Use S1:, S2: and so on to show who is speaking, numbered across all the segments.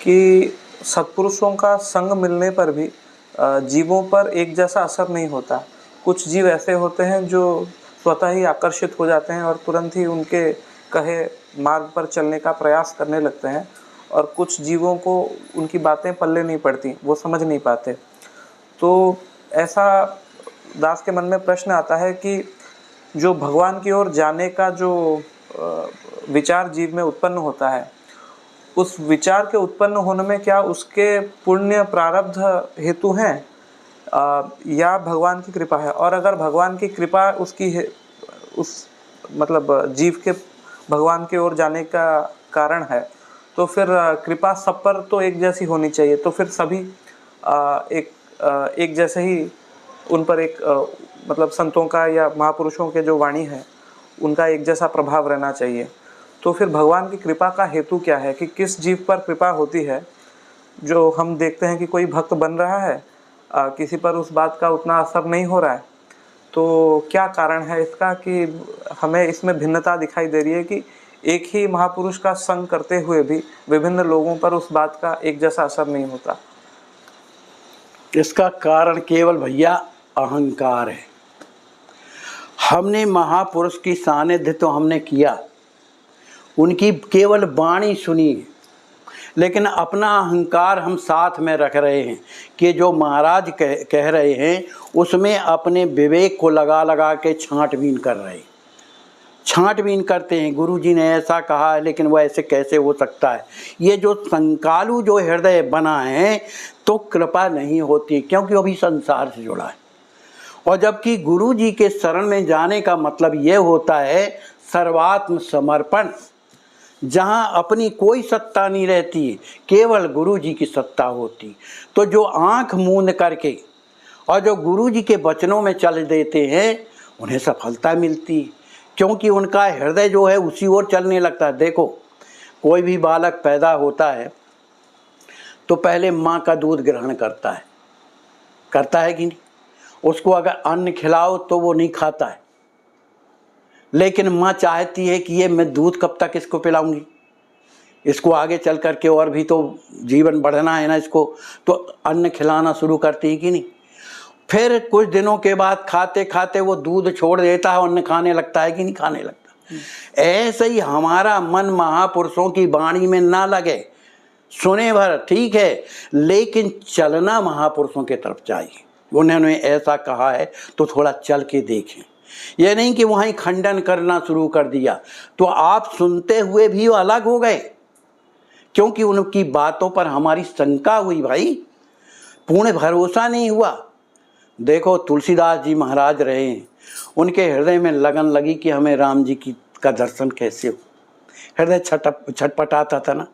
S1: कि सत्पुरुषों का संग मिलने पर भी जीवों पर एक जैसा असर नहीं होता। कुछ जीव ऐसे होते हैं जो स्वतः ही आकर्षित हो जाते हैं और तुरंत ही उनके कहे मार्ग पर चलने का प्रयास करने लगते हैं, और कुछ जीवों को उनकी बातें पल्ले नहीं पड़ती, वो समझ नहीं पाते। तो ऐसा दास के मन में प्रश्न आता है कि जो भगवान की ओर जाने का जो विचार जीव में उत्पन्न होता है, उस विचार के उत्पन्न होने में क्या उसके पुण्य प्रारब्ध हेतु हैं, या भगवान की कृपा है? और अगर भगवान की कृपा उसकी है, उस मतलब जीव के भगवान की ओर जाने का कारण है, तो फिर कृपा सब पर तो एक जैसी होनी चाहिए। तो फिर सभी एक जैसे ही उन पर एक मतलब संतों का या महापुरुषों के जो वाणी है उनका एक जैसा प्रभाव रहना चाहिए। तो फिर भगवान की कृपा का हेतु क्या है कि किस जीव पर कृपा होती है? जो हम देखते हैं कि कोई भक्त बन रहा है, किसी पर उस बात का उतना असर नहीं हो रहा है, तो क्या कारण है इसका कि हमें इसमें भिन्नता दिखाई दे रही है कि एक ही महापुरुष का संग करते हुए भी विभिन्न लोगों पर उस बात का एक जैसा असर नहीं होता?
S2: इसका कारण केवल भैया अहंकार है। हमने महापुरुष की सानिध्य तो हमने किया, उनकी केवल वाणी सुनी, लेकिन अपना अहंकार हम साथ में रख रहे हैं कि जो महाराज कह रहे हैं उसमें अपने विवेक को लगा लगा के छांटबीन कर रहे हैं। छांटबीन करते हैं, गुरु जी ने ऐसा कहा है लेकिन वह ऐसे कैसे हो सकता है। ये जो संकालू जो हृदय बना है तो कृपा नहीं होती, क्योंकि वो भी संसार से जुड़ा है। और जबकि गुरु जी के शरण में जाने का मतलब ये होता है सर्वात्म समर्पण, जहाँ अपनी कोई सत्ता नहीं रहती, केवल गुरु जी की सत्ता होती। तो जो आँख मूंद करके और जो गुरु जी के वचनों में चल देते हैं उन्हें सफलता मिलती, क्योंकि उनका हृदय जो है उसी ओर चलने लगता है। देखो, कोई भी बालक पैदा होता है तो पहले माँ का दूध ग्रहण करता है कि नहीं? उसको अगर अन्न खिलाओ तो वो नहीं खाता है, लेकिन माँ चाहती है कि ये मैं दूध कब तक इसको पिलाऊंगी, इसको आगे चल करके और भी तो जीवन बढ़ना है ना इसको, तो अन्न खिलाना शुरू करती है कि नहीं? फिर कुछ दिनों के बाद खाते खाते वो दूध छोड़ देता है, अन्न खाने लगता है कि नहीं खाने लगता। ऐसे ही हमारा मन महापुरुषों की वाणी में ना लगे, सुने भर ठीक है, लेकिन चलना महापुरुषों के तरफ चाहिए। उन्होंने ऐसा कहा है तो थोड़ा चल के देखें। यह नहीं कि वहीं खंडन करना शुरू कर दिया तो आप सुनते हुए भी अलग हो गए, क्योंकि उनकी बातों पर हमारी शंका हुई भाई, पूर्ण भरोसा नहीं हुआ। देखो, तुलसीदास जी महाराज रहे हैं, उनके हृदय में लगन लगी कि हमें राम जी की का दर्शन कैसे हो। हृदय छटपटाता था ना,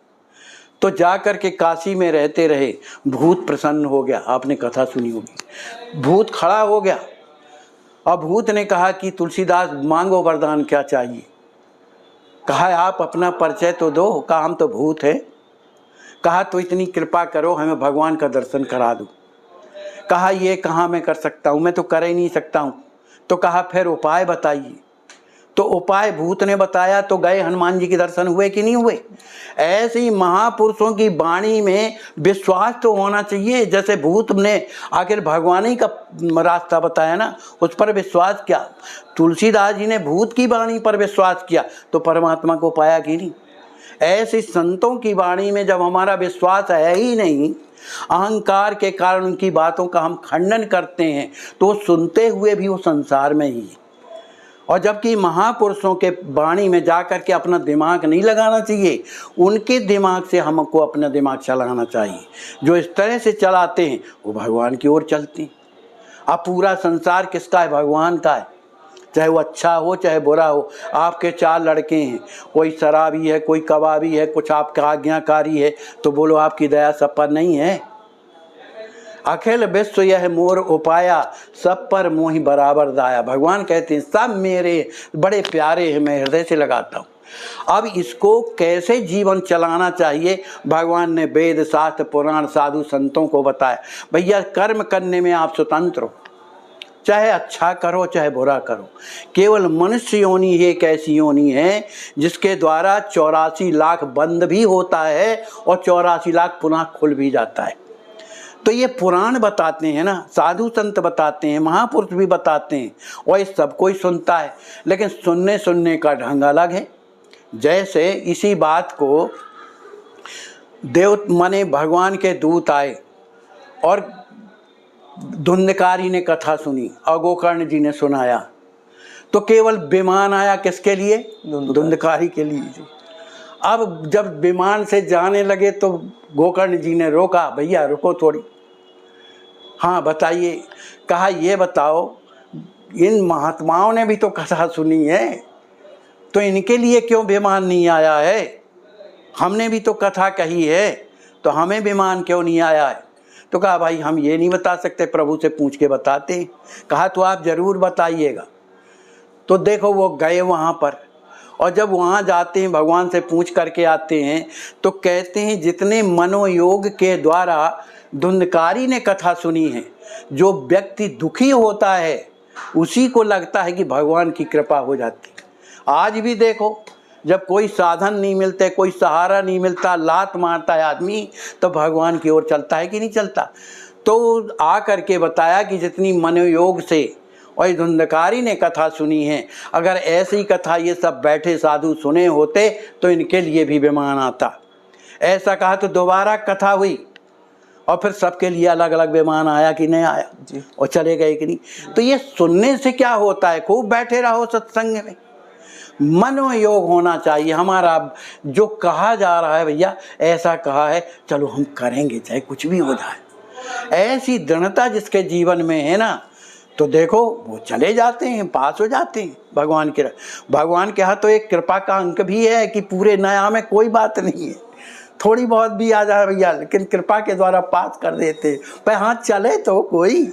S2: तो जा कर के काशी में रहते रहे, भूत प्रसन्न हो गया। आपने कथा सुनी होगी, भूत खड़ा हो गया। अब भूत ने कहा कि तुलसीदास मांगो वरदान, क्या चाहिए? कहा आप अपना परिचय तो दो। कहा हम तो भूत हैं। कहा तो इतनी कृपा करो, हमें भगवान का दर्शन करा दो। कहा ये कहाँ मैं कर सकता हूँ, मैं तो कर ही नहीं सकता हूँ। तो कहा फिर उपाय बताइए। तो उपाय भूत ने बताया, तो गए हनुमान जी के दर्शन हुए कि नहीं हुए? ऐसे ही महापुरुषों की वाणी में विश्वास तो होना चाहिए। जैसे भूत ने आखिर भगवान ही का रास्ता बताया ना, उस पर विश्वास किया। तुलसीदास जी ने भूत की वाणी पर विश्वास किया तो परमात्मा को पाया कि नहीं? ऐसे संतों की वाणी में जब हमारा विश्वास है ही नहीं, अहंकार के कारण उनकी बातों का हम खंडन करते हैं, तो सुनते हुए भी वो संसार में ही है। और जबकि महापुरुषों के वाणी में जाकर के अपना दिमाग नहीं लगाना चाहिए, उनके दिमाग से हमको अपना दिमाग चलाना चाहिए। जो इस तरह से चलाते हैं वो भगवान की ओर चलते हैं। अब पूरा संसार किसका है? भगवान का है। चाहे वो अच्छा हो चाहे बुरा हो। आपके 4 लड़के हैं, कोई शराबी है, कोई कबाबी है, कुछ आपका आज्ञाकारी है, तो बोलो आपकी दया सब पर नहीं है? अखिल विश्व यह मोर उपाया, सब पर मोहि बराबर दाया। भगवान कहते हैं सब मेरे बड़े प्यारे हैं, मैं हृदय से लगाता हूँ। अब इसको कैसे जीवन चलाना चाहिए, भगवान ने वेद शास्त्र पुराण साधु संतों को बताया। भैया कर्म करने में आप स्वतंत्र हो, चाहे अच्छा करो चाहे बुरा करो। केवल मनुष्य योनि ही एक ऐसी योनि है जिसके द्वारा 84 लाख बंद भी होता है और 84 लाख पुनः खुल भी जाता है। तो ये पुराण बताते हैं ना, साधु संत बताते हैं, महापुरुष भी बताते हैं, और ये सब कोई सुनता है, लेकिन सुनने का ढंग अलग है। जैसे इसी बात को देव माने भगवान के दूत आए और धुंधकारी ने कथा सुनी और गोकर्ण जी ने सुनाया, तो केवल विमान आया किसके लिए? धुंधकारी के लिए। अब जब विमान से जाने लगे तो गोकर्ण जी ने रोका, भैया रुको थोड़ी। हाँ बताइए। कहा ये बताओ, इन महात्माओं ने भी तो कथा सुनी है, तो इनके लिए क्यों विमान नहीं आया है? हमने भी तो कथा कही है, तो हमें विमान क्यों नहीं आया है? तो कहा भाई हम ये नहीं बता सकते, प्रभु से पूछ के बताते हैं। कहा तो आप जरूर बताइएगा। तो देखो वो गए वहाँ पर, और जब वहाँ जाते हैं भगवान से पूछ करके आते हैं, तो कहते हैं जितने मनोयोग के द्वारा धुंधकारी ने कथा सुनी है, जो व्यक्ति दुखी होता है उसी को लगता है कि भगवान की कृपा हो जाती। आज भी देखो, जब कोई साधन नहीं मिलते, कोई सहारा नहीं मिलता, लात मारता है आदमी, तो भगवान की ओर चलता है कि नहीं चलता? तो आ करके बताया कि जितनी मनोयोग से और धुंधकारी ने कथा सुनी है, अगर ऐसी कथा ये सब बैठे साधु सुने होते तो इनके लिए भी विमान आता। ऐसा कहा तो दोबारा कथा हुई और फिर सबके लिए अलग अलग विमान आया कि नहीं आया जी, और चले गए कि नहीं। तो ये सुनने से क्या होता है? खूब बैठे रहो सत्संग में, मनोयोग होना चाहिए हमारा। जो कहा जा रहा है भैया ऐसा कहा है, चलो हम करेंगे चाहे कुछ भी हो जाए, ऐसी दृढ़ता जिसके जीवन में है ना, तो देखो वो चले जाते हैं, पास हो जाते हैं भगवान के। भगवान के हाथ तो एक कृपा का अंक भी है कि पूरे नया में कोई बात नहीं है, थोड़ी बहुत भी आ जाए भैया, लेकिन कृपा के द्वारा पास कर देते। पर हाँ चले तो कोई।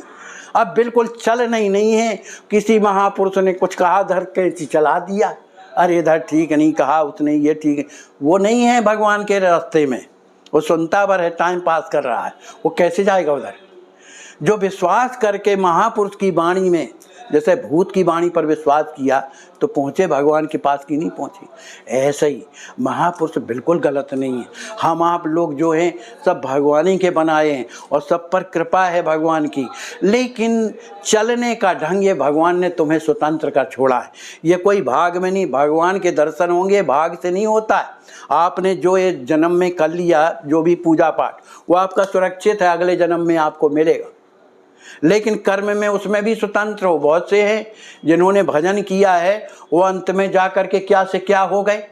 S2: अब बिल्कुल चल नहीं है, किसी महापुरुष ने कुछ कहा धर के चला दिया, अरे इधर ठीक नहीं कहा उसने, ये ठीक है, वो नहीं है भगवान के रास्ते में। वो सुनता भर है, टाइम पास कर रहा है, वो कैसे जाएगा उधर? जो विश्वास करके महापुरुष की वाणी में, जैसे भूत की वाणी पर विश्वास किया तो पहुँचे भगवान के पास की नहीं पहुँचे, ऐसे ही महापुरुष बिल्कुल गलत नहीं है। हम आप लोग जो हैं सब भगवान ही के बनाए हैं और सब पर कृपा है भगवान की, लेकिन चलने का ढंग ये भगवान ने तुम्हें स्वतंत्र कर छोड़ा है। ये कोई भाग में नहीं, भगवान के दर्शन होंगे भाग से नहीं होता है। आपने जो ये जन्म में कर लिया, जो भी पूजा पाठ, वो आपका सुरक्षित है, अगले जन्म में आपको मिलेगा। लेकिन कर्म में उसमें भी स्वतंत्र हो। बहुत से हैं जिन्होंने भजन किया है, वो अंत में जा कर के क्या से क्या हो गए,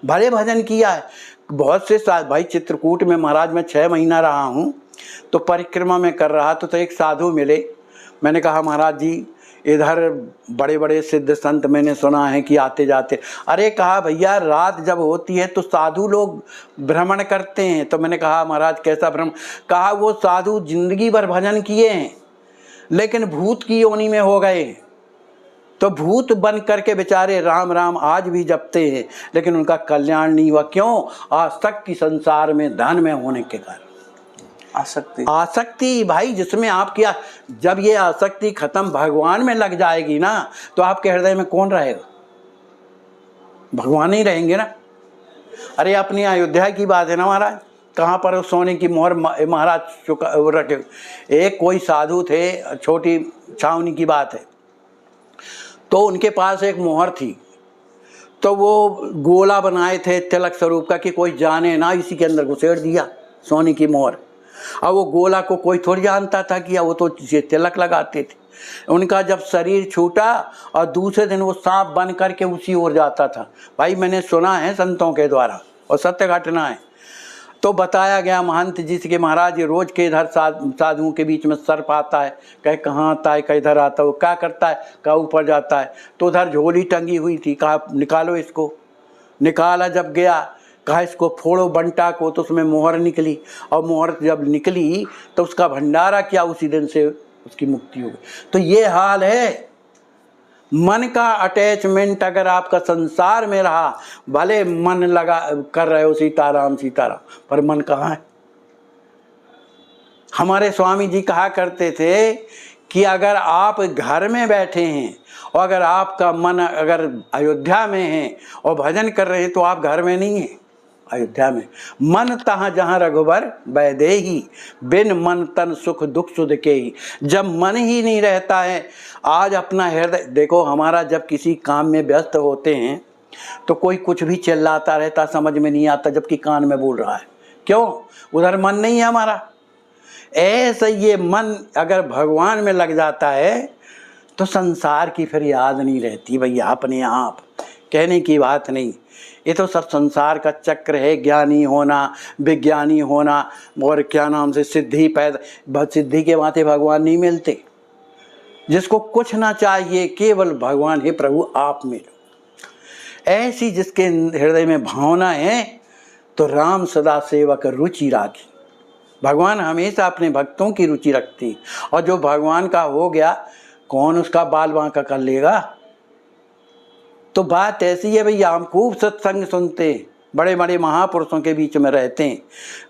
S2: भले भजन किया है। बहुत से भाई चित्रकूट में महाराज मैं 6 महीना रहा हूँ, तो परिक्रमा में कर रहा तो एक साधु मिले। मैंने कहा महाराज जी इधर बड़े बड़े सिद्ध संत मैंने सुना है कि आते जाते। अरे कहा भैया रात जब होती है तो साधु लोग भ्रमण करते हैं। तो मैंने कहा महाराज कैसा भ्रमण? कहा वो साधु जिंदगी भर भजन किए हैं लेकिन भूत की योनि में हो गए, तो भूत बन करके बेचारे राम राम आज भी जपते हैं, लेकिन उनका कल्याण नहीं हुआ। क्यों? आसक्ति संसार में धन में होने के कारण। आसक्ति भाई जिसमें आपकी, जब ये आसक्ति खत्म भगवान में लग जाएगी ना, तो आपके हृदय में कौन रहेगा? भगवान ही रहेंगे ना। अरे अपनी अयोध्या की बात है ना महाराज, कहाँ पर सोने की मोहर महाराज रखे। एक कोई साधु थे, छोटी छावनी की बात है, तो उनके पास एक मोहर थी, तो वो गोला बनाए थे तिलक स्वरूप का कि कोई जाने ना, इसी के अंदर घुसेड़ दिया सोने की मोहर। अब वो गोला को कोई थोड़ी जानता था कि वो तो तिलक लगाते थे। उनका जब शरीर छूटा और दूसरे दिन वो सांप बन करके उसी ओर जाता था। भाई मैंने सुना है संतों के द्वारा और सत्य घटना है। तो बताया गया महंत जी से कि महाराज ये रोज के इधर साधुओं के बीच में सर्प आता है। कहे कहाँ आता है? कहीं इधर आता है। वो क्या करता है? कहा ऊपर जाता है। तो उधर झोली टंगी हुई थी, कहा निकालो इसको। निकाला, जब गया कहा इसको फोड़ो बंटा को, तो उसमें मोहर निकली, और मोहर जब निकली तो उसका भंडारा किया, उसी दिन से उसकी मुक्ति हो गई। तो ये हाल है मन का अटैचमेंट। अगर आपका संसार में रहा, भले मन लगा कर रहे हो सीताराम सीताराम, पर मन कहाँ है? हमारे स्वामी जी कहा करते थे कि अगर आप घर में बैठे हैं और अगर आपका मन अगर अयोध्या में है और भजन कर रहे हैं तो आप घर में नहीं हैं, अयोध्या में। मन तहाँ जहाँ रघुबर बैदेही, बिन मन तन सुख दुख सुध के ही। जब मन ही नहीं रहता है, आज अपना हृदय देखो, हमारा जब किसी काम में व्यस्त होते हैं तो कोई कुछ भी चिल्लाता रहता, समझ में नहीं आता, जबकि कान में बोल रहा है। क्यों? उधर मन नहीं है हमारा। ऐसे ये मन अगर भगवान में लग जाता है तो संसार की फिर याद नहीं रहती भैया। अपने आप कहने की बात नहीं, ये तो सब संसार का चक्र है। ज्ञानी होना, विज्ञानी होना और क्या नाम से सिद्धि पैदा, सिद्धि के माथे भगवान नहीं मिलते। जिसको कुछ ना चाहिए, केवल भगवान हे प्रभु आप मिलो, ऐसी जिसके हृदय में भावना है तो राम सदा सेवक रुचि राखी। भगवान हमेशा अपने भक्तों की रुचि रखती, और जो भगवान का हो गया कौन उसका बाल बांका कर लेगा। तो बात ऐसी है भैया, हम खूब सत्संग सुनते हैं, बड़े बड़े महापुरुषों के बीच में रहते हैं,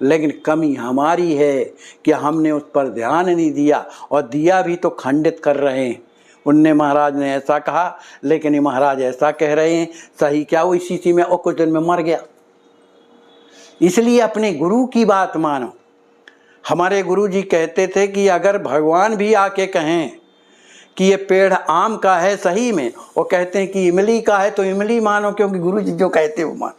S2: लेकिन कमी हमारी है कि हमने उस पर ध्यान नहीं दिया, और दिया भी तो खंडित कर रहे हैं। उनने महाराज ने ऐसा कहा, लेकिन ये महाराज ऐसा कह रहे हैं, सही क्या? वो इसी में और कुछ दिन में मर गया। इसलिए अपने गुरु की बात मानो। हमारे गुरु जी कहते थे कि अगर भगवान भी आके कहें कि ये पेड़ आम का है, सही में, और कहते हैं कि इमली का है, तो इमली मानो, क्योंकि गुरु जी जो कहते वो मान।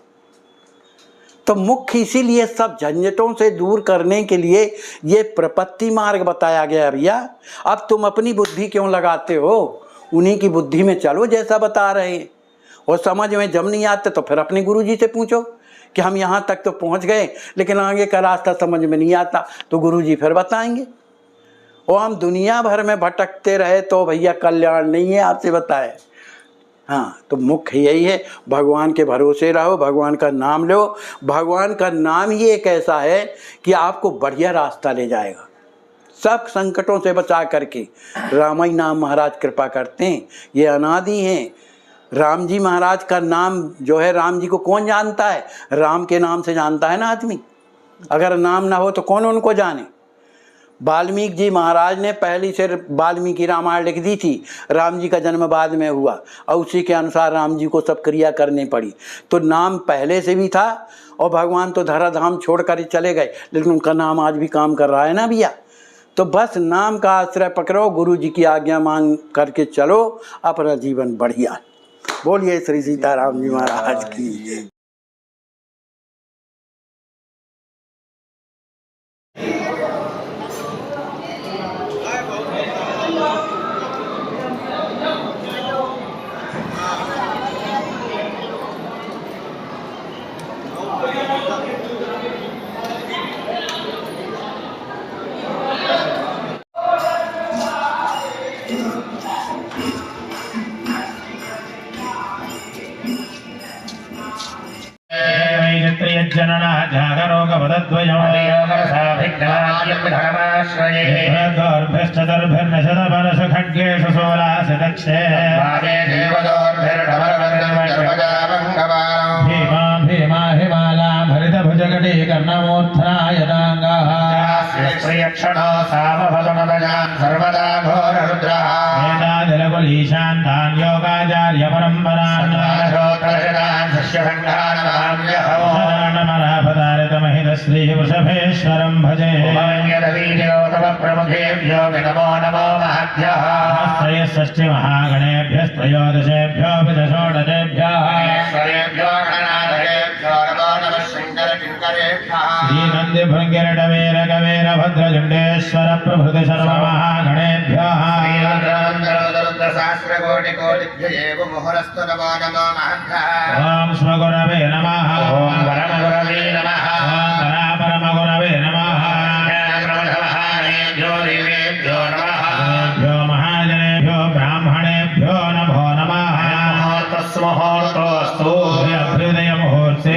S2: तो मुख्य इसीलिए सब झंझटों से दूर करने के लिए ये प्रपत्ति मार्ग बताया गया भैया। अब तुम अपनी बुद्धि क्यों लगाते हो? उन्हीं की बुद्धि में चलो जैसा बता रहे हैं। और समझ में जब नहीं आते तो फिर अपने गुरु जी से पूछो कि हम यहाँ तक तो पहुँच गए, लेकिन आगे का रास्ता समझ में नहीं आता, तो गुरु जी फिर बताएंगे। और हम दुनिया भर में भटकते रहे तो भैया कल्याण नहीं है, आपसे बताए। हाँ, तो मुख्य यही है, भगवान के भरोसे रहो, भगवान का नाम लो। भगवान का नाम ही एक ऐसा है कि आपको बढ़िया रास्ता ले जाएगा, सब संकटों से बचा करके। रामाई नाम महाराज कृपा करते हैं, ये अनादि हैं। राम जी महाराज का नाम जो है, राम जी को कौन जानता है? राम के नाम से जानता है ना आदमी। अगर नाम ना हो तो कौन उनको जाने? वाल्मीकि जी महाराज ने पहली से वाल्मीकि रामायण लिख दी थी, राम जी का जन्म बाद में हुआ, और उसी के अनुसार राम जी को सब क्रिया करनी पड़ी। तो नाम पहले से भी था, और भगवान तो धराधाम छोड़ कर ही चले गए, लेकिन उनका नाम आज भी काम कर रहा है ना भैया। तो बस नाम का आश्रय पकड़ो, गुरु जी की आज्ञा मांग करके चलो, अपना जीवन बढ़िया। बोलिए श्री सीताराम जी महाराज की।
S3: जनना जागरोगवदद्वयम् भीमा भीमा हिमाला भरितभुजगटे कर्णमोत्थनायताङ्गाः श्रियक्षणो सामभदनदजान् सर्वदा घोररुद्रः वेदादिलकुलीशान्तान् योगाचार्य परम्परान् श्रीवृषभेश्वरं भजे। षष्टिमहागणेभ्यस्त्रयोदशेभ्यो षोडशेभ्यः श्रीनन्दिभृङ्गिरटवीरकवीरभद्रजुण्डेश्वर प्रभृति सर्वमहागणेभ्यः ॐ स्मगुरवे नमः। ॐ परमगुरवे नमः। ॐ परापरमगुरवे नमः। देवेभ्यो नमः। देवेभ्यो महाजनेभ्यो ब्राह्मणेभ्यो नमो नमः। मुहूर्तोऽस्तु अभ्युदयमुहूर्ते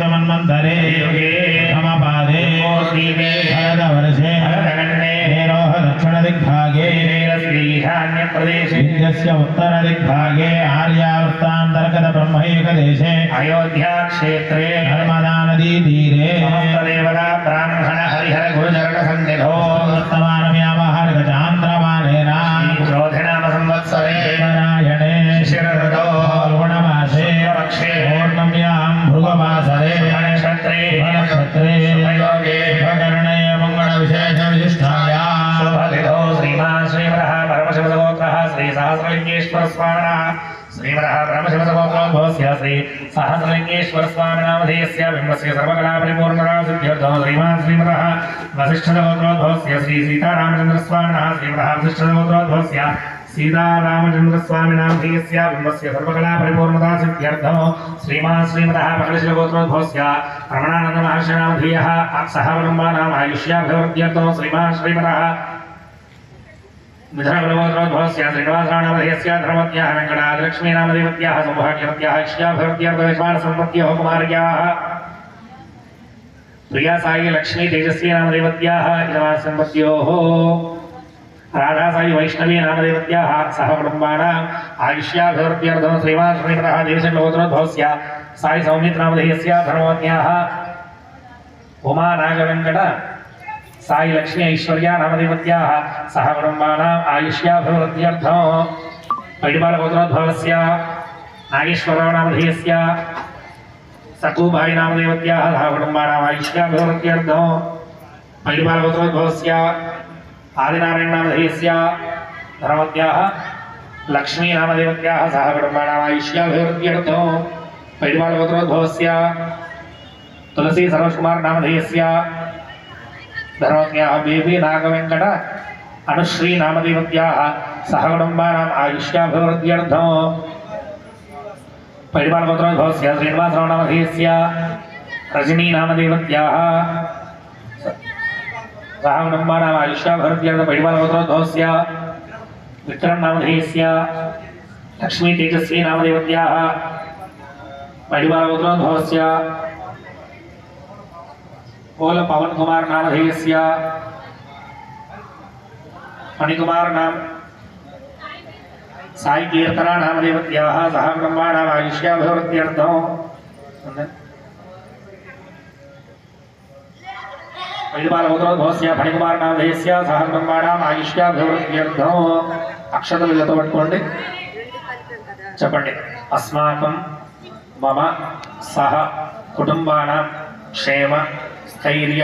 S3: मन्वन्तरे प्रथमपादे भरतवर्षे दक्षिणदिग्भागे ईशान्यप्रदेशे विद्यस्य उत्तरदिग्भागे आर्यावर्तान्तर्गतब्रह्मैकदेशे अयोध्याक्षेत्रे नर्मदानदीतीरे समस्तदेवता ब्राह्मण हरिहर गुरुचरणसन्निधौ वर्तमानव्यावहारिकचान्द्रमानेन क्रोधिनाम संवत्सरे नारायणे शिशिरऋतौ फाल्गुणमासे पक्षे पौर्णम्यां भृगवासरे नक्षत्रे योगे भकर्णे मंगलविशेषविशिष्टायां शुभतिथौ श्रीमान् श्रीमदः परमशिवगोत्रः श्रीसहस्रलिङ्गेश्वरस्वामिनः श्रीमदः परमशिवगोत्रोद्भवस्य श्री सहस्रलिङ्गेश्वरस्वामिनामधेयस्य बिम्बस्य सर्वकलापरिपूर्णरासिद्ध्यर्थं श्रीमान् श्रीमदः वसिष्ठगोत्रोद्भवस्य श्री सीतारामचन्द्रस्वामिनः श्रीमदः वसिष्ठगोत्रोद्भवस्य सीतारामचन्द्रस्वामिनामधेयस्य बिम्बस्य सर्वकलापरिपूर्णरासिद्ध्यर्थं श्रीमान् श्रीमदः पकलशिवगोत्रोद्भवस्य रमणानन्दमहर्षिनामधेयः सहवलम्बानाम् आयुष्याभिवृद्ध्यर्थं श्रीमान् श्रीमदः मिथुनगुरुगोत्रोद्भवस्य श्रीनिवासराणामधेयस्य धर्मज्ञः वेङ्कटाद्रिलक्ष्मीनामदेवत्याः सौभाग्यवत्याः इष्याभिवृद्ध्यर्थविश्वाससम्पत्त्योः कुमार्याः प्रिया साई लक्ष्मी तेजस्वी नामदेवत्याः इदमासम्पत्त्योः राधा साई वैष्णवी नामदेवत्याः सह कुटुम्बानाम् आयुष्याभिवृद्ध्यर्थं श्रीमान् श्रीमदः देवशङ्करगोत्रोद्भवस्य साई सौमित्रनामधेयस्य धर्मज्ञाः उमा नागवेङ्कट साई लक्ष्मी ऐश्वर्या नामदेवत्याः सह कुटुम्बानाम् आयुष्याभिवृद्ध्यर्थं पैडिपालगोत्रोद्भवस्य नागेश्वरराव नामधेयस्य सकुबाई नामदेवत्याः सह कुटुम्बानाम् आयुष्याभिवृद्ध्यर्थं पैडिपालगोत्रोद्भवस्य आदिनारायण नामधेयस्य धर्मज्ञाः लक्ष्मी नामदेवत्याः सह कुटुम्बानाम् आयुष्याभिवृद्ध्यर्थं पैडिपालगोत्रोद्भवस्य तुलसी सरोजकुमार नामधेयस्य धर्मज्ञाः बेबी नागवेङ्कट अनुश्री नामदेवत्याः सह कुटुम्बानाम् आयुष्याभिवृद्ध्यर्थं पैडिपालगोत्रोद्भवस्य श्रीनिवासराव नामधेयस्य रजनी नामदेवत्याः सह कुटुम्बानाम् आयुष्याभिवृद्ध्यर्थं पैडिपालगोत्रोद्भवस्य विक्रम नामधेयस्य लक्ष्मी तेजस्वी नामदेवत्याः पैडिपालगोत्रोद्भवस्य ओल पवन कुमार नामधेयस्य मणिकुमार नाम साई कीर्तना नामदेवत्याः सह कुटुम्बानाम् आयुष्याभिवृद्ध्यर्थं पैडिपालगोत्रोद्भवस्य फणिकुमार नामधेयस्य सह कुटुम्बानाम् आयुष्याभिवृद्ध्यर्थं अक्षतలు జత పట్టుకోండి చెప్పండి अस्माकं मम सह कुटुम्बानां क्षेम स्थैर्य